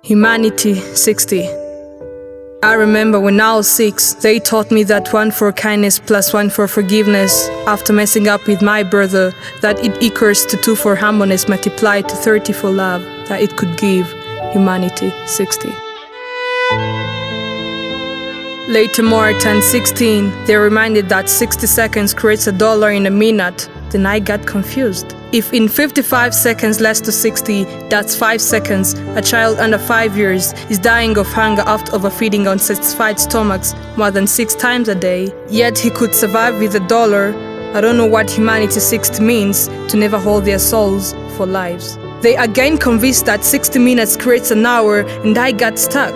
Humanity 60. I remember when I was 6, they taught me that 1 for kindness plus 1 for forgiveness. After messing up with my brother, that it equals to 2 for harmonies multiplied to 30 for love, that it could give humanity 60. Later more I turned 16, they reminded that 60 seconds creates $1 in a minute. Then I got confused. If in 55 seconds less to 60, that's 5 seconds, a child under 5 years is dying of hunger after overfeeding on satisfied stomachs more than 6 times a day, yet he could survive with $1. I don't know what humanity 60 means, to never hold their souls for lives. They again convinced that 60 minutes creates an hour, and I got stuck.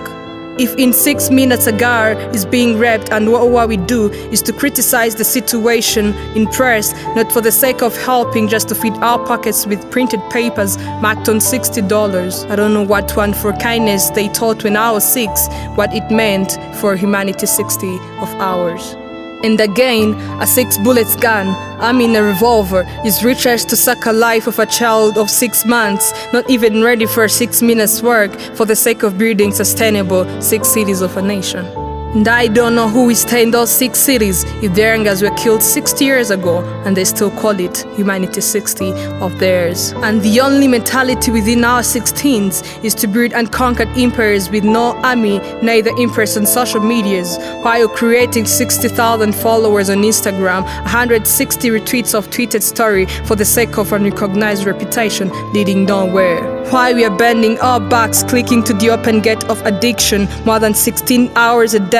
If in 6 minutes a girl is being raped and what we do is to criticize the situation in press, not for the sake of helping, just to feed our pockets with printed papers marked on $60. I don't know what 1 for kindness they taught when I was 6, what it meant for humanity 60 of ours. And again, a 6 bullets gun, I mean a revolver, is recharged to suck a life of a child of 6 months, not even ready for 6 minutes work for the sake of building sustainable 6 cities of a nation. And I don't know who is staying in those 6 cities if their youngers were killed 60 years ago and they still call it humanity 60 of theirs. And the only mentality within our 16s is to build unconquered empires with no army, neither interest on social medias, while creating 60,000 followers on Instagram, 160 retweets of tweeted story for the sake of unrecognized reputation leading nowhere. While we are bending our backs, clicking to the open gate of addiction, more than 16 hours a day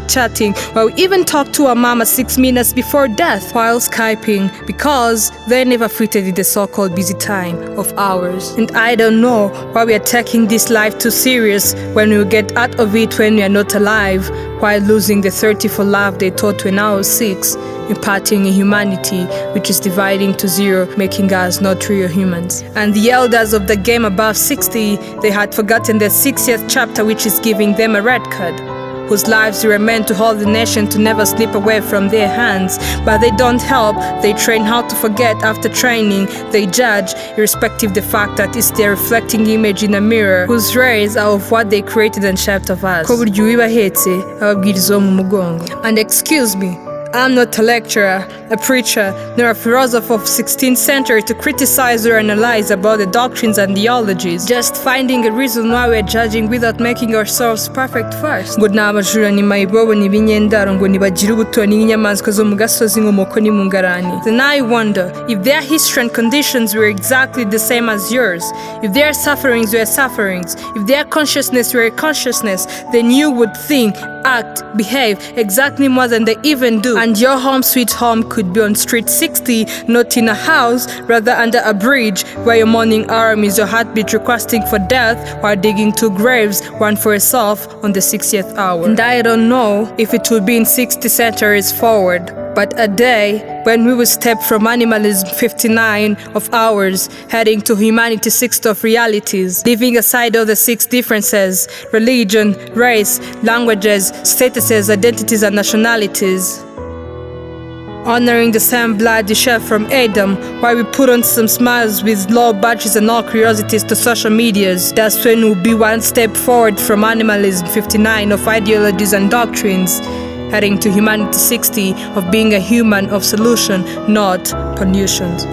chatting, while we even talk to our mama 6 minutes before death while Skyping, because they never fitted in the so-called busy time of ours. And I don't know why we are taking this life too serious when we get out of it when we are not alive, while losing the 30 for love they taught when I was 6, imparting a humanity which is dividing to 0, making us not real humans. And the elders of the game above 60, they had forgotten the 60th chapter, which is giving them a red card, whose lives were meant to hold the nation to never slip away from their hands. But they don't help, they train how to forget. After training, they judge, irrespective of the fact that it's their reflecting image in a mirror, whose rays are of what they created and shaped of us. Ko burya uwibahetse ababwiriza mu mugongo. And excuse me, I'm not a lecturer, a preacher, nor a philosopher of 16th century to criticize or analyze about the doctrines and theologies, just finding a reason why we're judging without making ourselves perfect first. Ngo n'abajura ni mayibobo ni binyendaro ngo nibagire ubutoni n'inyamaswa zo mu gasozi nk'umuko ni mu ngarani. Then I wonder if their history and conditions were exactly the same as yours, if their sufferings were sufferings, if their consciousness were consciousness, then you would think, act, behave exactly more than they even do. And your home sweet home could be on street 60, not in a house, rather under a bridge, where your morning alarm is your heartbeat requesting for death while digging 2 graves, 1 for yourself on the 60th hour. And I don't know if it will be in 60 centuries forward, but a day when we will step from animalism 59 of ours, heading to humanity 60 of realities, leaving aside all the 6 differences: religion, race, languages, statuses, identities, and nationalities. Honoring the same blood we share from Adam, while we put on some smiles with low badges and all curiosities to social medias. That's when we'll be 1 step forward from animalism 59 of ideologies and doctrines, heading to humanity 60 of being a human of solution, not pollutions.